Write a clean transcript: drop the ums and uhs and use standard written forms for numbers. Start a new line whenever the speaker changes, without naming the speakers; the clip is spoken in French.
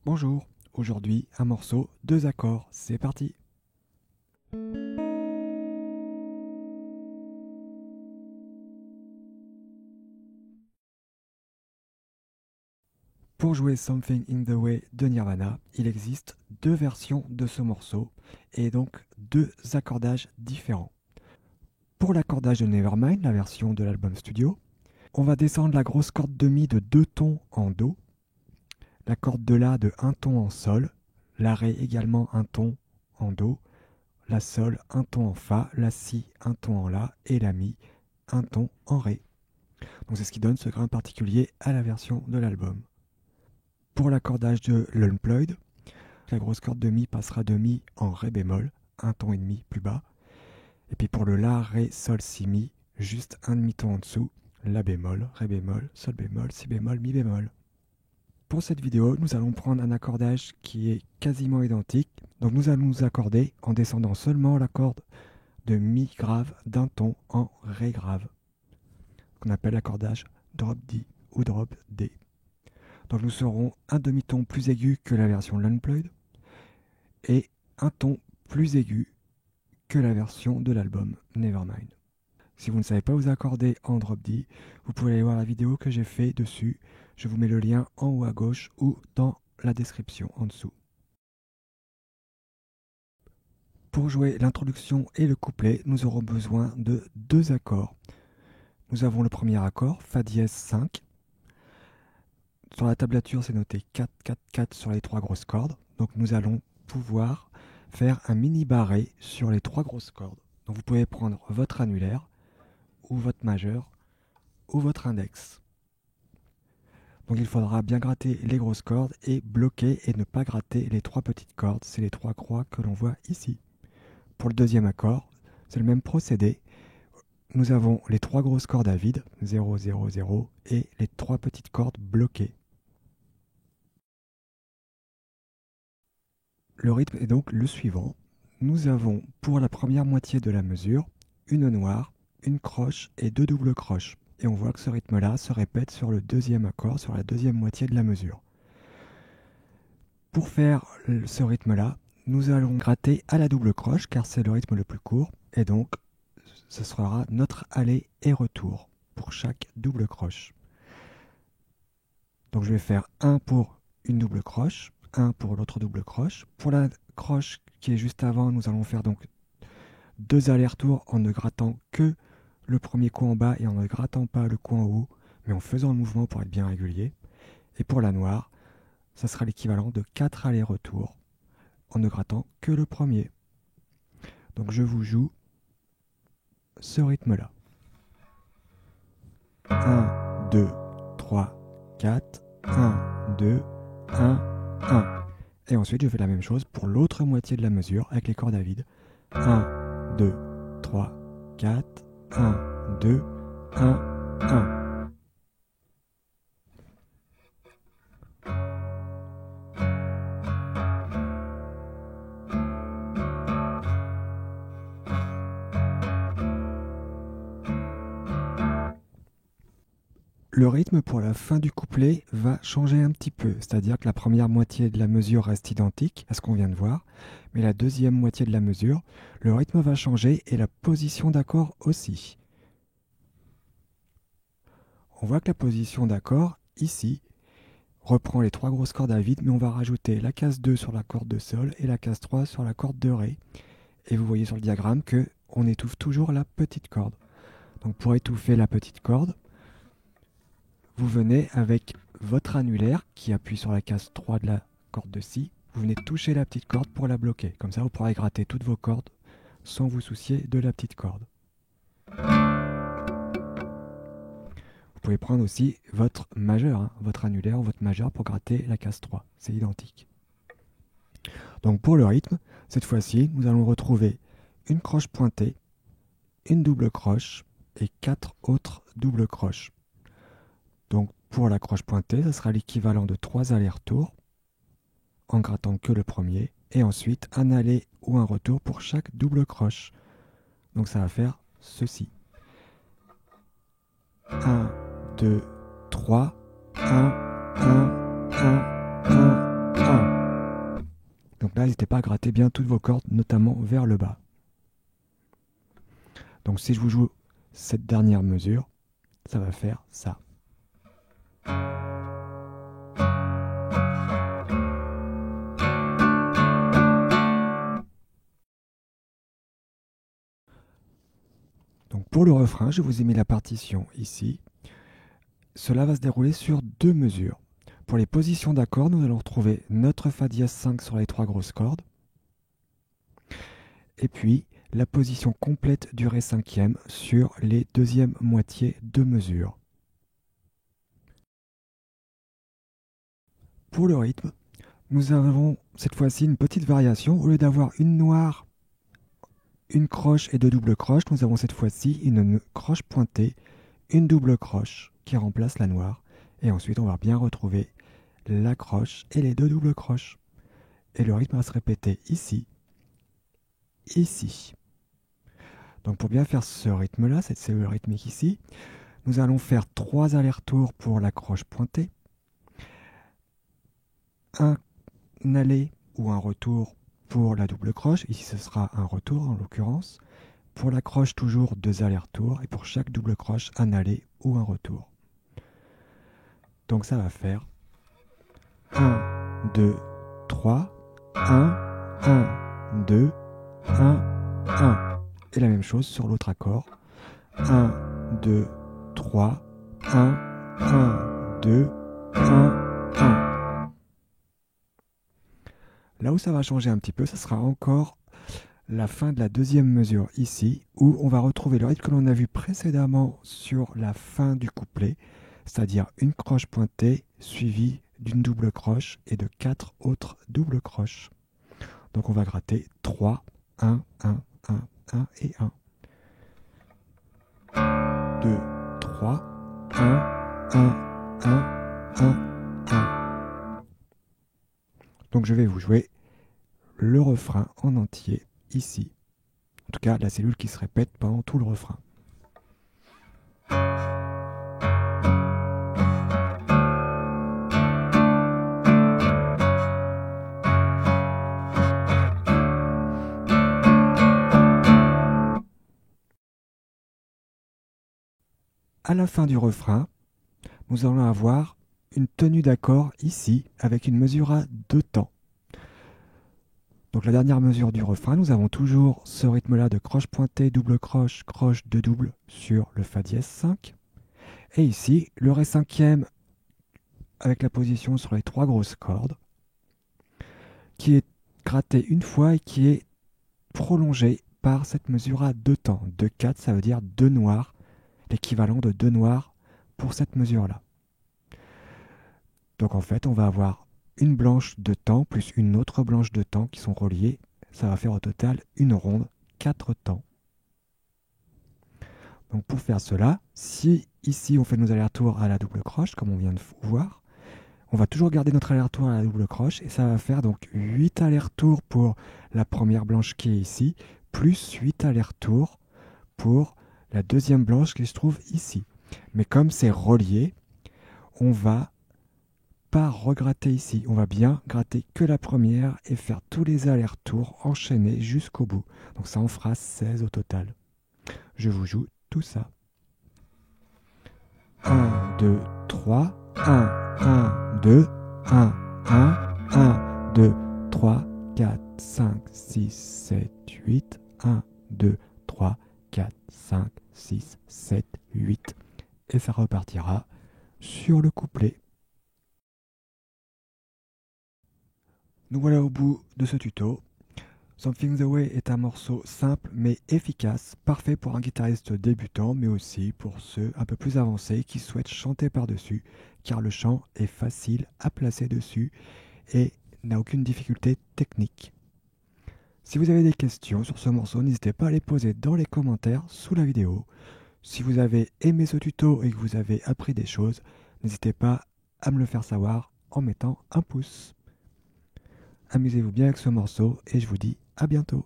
Bonjour, aujourd'hui un morceau, deux accords, c'est parti. Pour jouer Something in the Way de Nirvana, il existe deux versions de ce morceau et donc deux accordages différents. Pour l'accordage de Nevermind, la version de l'album studio, on va descendre la grosse corde de Mi de 2 tons en Do, la corde de La de 1 ton en Sol, la Ré également 1 ton en Do, la Sol 1 ton en Fa, la Si 1 ton en La et la Mi 1 ton en Ré. Donc c'est ce qui donne ce grain particulier à la version de l'album. Pour l'accordage de l'Unplugged, la grosse corde de Mi passera de Mi en Ré bémol, un ton et demi plus bas. Et puis pour le La, Ré, Sol, Si, Mi, juste un demi-ton en dessous, La bémol, Ré bémol, Sol bémol, Si bémol, Mi bémol. Pour cette vidéo, nous allons prendre un accordage qui est quasiment identique. Donc nous allons nous accorder en descendant seulement la corde de Mi grave d'un ton en Ré grave, qu'on appelle l'accordage drop D ou drop D. Donc nous serons un demi-ton plus aigu que la version de l'Unplugged et un ton plus aigu que la version de l'album Nevermind. Si vous ne savez pas vous accorder en drop D, vous pouvez aller voir la vidéo que j'ai fait dessus. Je vous mets le lien en haut à gauche ou dans la description en dessous. Pour jouer l'introduction et le couplet, nous aurons besoin de deux accords. Nous avons le premier accord, Fa dièse 5. Sur la tablature, c'est noté 4, 4, 4 sur les trois grosses cordes. Donc nous allons pouvoir faire un mini barré sur les trois grosses cordes. Donc vous pouvez prendre votre annulaire, ou votre majeur, ou votre index. Donc il faudra bien gratter les grosses cordes et bloquer et ne pas gratter les trois petites cordes. C'est les trois croix que l'on voit ici. Pour le deuxième accord, c'est le même procédé. Nous avons les trois grosses cordes à vide, 0, 0, 0, et les trois petites cordes bloquées. Le rythme est donc le suivant. Nous avons pour la première moitié de la mesure une noire, une croche et deux doubles croches. Et on voit que ce rythme-là se répète sur le deuxième accord, sur la deuxième moitié de la mesure. Pour faire ce rythme-là, nous allons gratter à la double croche car c'est le rythme le plus court. Et donc, ce sera notre aller et retour pour chaque double croche. Donc je vais faire un pour une double croche, un pour l'autre double croche. Pour la croche qui est juste avant, nous allons faire donc deux allers-retours en ne grattant que le premier coup en bas et en ne grattant pas le coup en haut, mais en faisant le mouvement pour être bien régulier. Et pour la noire, ça sera l'équivalent de 4 allers-retours en ne grattant que le premier. Donc je vous joue ce rythme-là. 1, 2, 3, 4, 1, 2, 1, 1. Et ensuite, je fais la même chose pour l'autre moitié de la mesure avec les cordes à vide. 1, 2, 3, 4, 1, 2, 1, 1. Le rythme pour la fin du couplet va changer un petit peu, c'est-à-dire que la première moitié de la mesure reste identique à ce qu'on vient de voir, mais la deuxième moitié de la mesure, le rythme va changer et la position d'accord aussi. On voit que la position d'accord, ici, reprend les trois grosses cordes à vide, mais on va rajouter la case 2 sur la corde de Sol et la case 3 sur la corde de Ré. Et vous voyez sur le diagramme qu'on étouffe toujours la petite corde. Donc pour étouffer la petite corde, vous venez avec votre annulaire qui appuie sur la case 3 de la corde de Si. Vous venez toucher la petite corde pour la bloquer. Comme ça, vous pourrez gratter toutes vos cordes sans vous soucier de la petite corde. Vous pouvez prendre aussi votre majeur, votre annulaire ou votre majeur pour gratter la case 3. C'est identique. Donc pour le rythme, cette fois-ci, nous allons retrouver une croche pointée, une double croche et 4 autres doubles croches. Donc pour la croche pointée, ça sera l'équivalent de 3 allers-retours en grattant que le premier et ensuite un aller ou un retour pour chaque double croche. Donc ça va faire ceci. 1, 2, 3, 1, 1, 1, 1, Donc là, n'hésitez pas à gratter bien toutes vos cordes, notamment vers le bas. Donc si je vous joue cette dernière mesure, ça va faire ça. Donc pour le refrain, je vous ai mis la partition ici. Cela va se dérouler sur 2 mesures. Pour les positions d'accords, nous allons retrouver notre Fa dièse 5 sur les 3 grosses cordes. Et puis la position complète du Ré cinquième sur les deuxièmes moitiés de mesure. Pour le rythme, nous avons cette fois-ci une petite variation. Au lieu d'avoir une noire, une croche et 2 doubles croches, nous avons cette fois-ci une croche pointée, une double croche qui remplace la noire. Et ensuite, on va bien retrouver la croche et les 2 doubles croches. Et le rythme va se répéter ici, ici. Donc pour bien faire ce rythme-là, cette cellule rythmique ici, nous allons faire 3 allers-retours pour la croche pointée, un aller ou un retour pour la double croche, ici ce sera un retour en l'occurrence, pour la croche toujours 2 allers-retours, et pour chaque double croche un aller ou un retour. Donc ça va faire 1, 2, 3, 1, 1, 2, 1, 1. Et la même chose sur l'autre accord. 1, 2, 3, 1, 1, 2, 1, 1. Là où ça va changer un petit peu, ça sera encore la fin de la deuxième mesure ici, où on va retrouver le rythme que l'on a vu précédemment sur la fin du couplet, c'est-à-dire une croche pointée suivie d'une double croche et de 4 autres doubles croches. Donc on va gratter 3, 1, 1, 1, 1 et 1. 2, 3, 1, 1, 1, 1, 1. Donc je vais vous jouer le refrain en entier ici. En tout cas, la cellule qui se répète pendant tout le refrain. À la fin du refrain, nous allons avoir une tenue d'accord ici avec une mesure à 2 temps. Donc la dernière mesure du refrain, nous avons toujours ce rythme-là de croche pointée, double croche, croche, 2 doubles sur le Fa dièse 5. Et ici, le Ré cinquième avec la position sur les 3 grosses cordes, qui est gratté une fois et qui est prolongé par cette mesure à 2 temps. 2, 4, ça veut dire 2 noirs, l'équivalent de 2 noirs pour cette mesure-là. Donc en fait, on va avoir une blanche de temps plus une autre blanche de temps qui sont reliées. Ça va faire au total une ronde, 4 temps. Donc pour faire cela, si ici on fait nos allers-retours à la double croche, comme on vient de voir, on va toujours garder notre aller-retour à la double croche et ça va faire donc 8 allers-retours pour la première blanche qui est ici, plus 8 allers-retours pour la deuxième blanche qui se trouve ici. Mais comme c'est relié, on va pas regratter ici. On va bien gratter que la première et faire tous les allers-retours enchaînés jusqu'au bout. Donc ça en fera 16 au total. Je vous joue tout ça. 1, 2, 3, 1, 1, 2, 1, 1, 1, 2, 3, 4, 5, 6, 7, 8, 1, 2, 3, 4, 5, 6, 7, 8. Et ça repartira sur le couplet. Nous voilà au bout de ce tuto. Something the Way est un morceau simple mais efficace, parfait pour un guitariste débutant, mais aussi pour ceux un peu plus avancés qui souhaitent chanter par-dessus, car le chant est facile à placer dessus et n'a aucune difficulté technique. Si vous avez des questions sur ce morceau, n'hésitez pas à les poser dans les commentaires sous la vidéo. Si vous avez aimé ce tuto et que vous avez appris des choses, n'hésitez pas à me le faire savoir en mettant un pouce. Amusez-vous bien avec ce morceau et je vous dis à bientôt.